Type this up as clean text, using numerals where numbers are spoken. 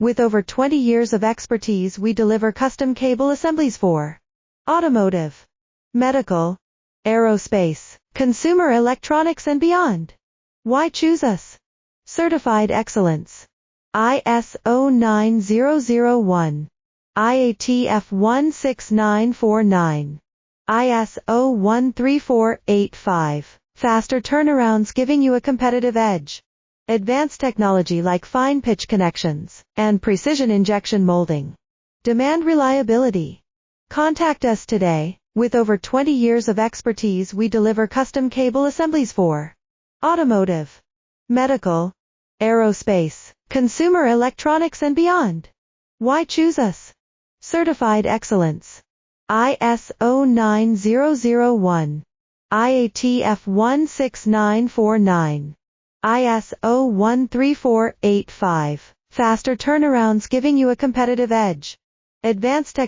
With over 20 years of expertise, we deliver custom cable assemblies for automotive, medical, aerospace, consumer electronics and beyond. Why choose us? Certified excellence. ISO 9001, IATF 16949, ISO 13485. Faster turnarounds giving you a competitive edge. Advanced technology like fine pitch connections and precision injection molding. Demand reliability. Contact us today. With over 20 years of expertise, we deliver custom cable assemblies for automotive, medical, aerospace, consumer electronics and beyond. Why choose us? Certified excellence. ISO 9001, IATF 16949, ISO 13485. Faster turnarounds giving you a competitive edge. Advanced technology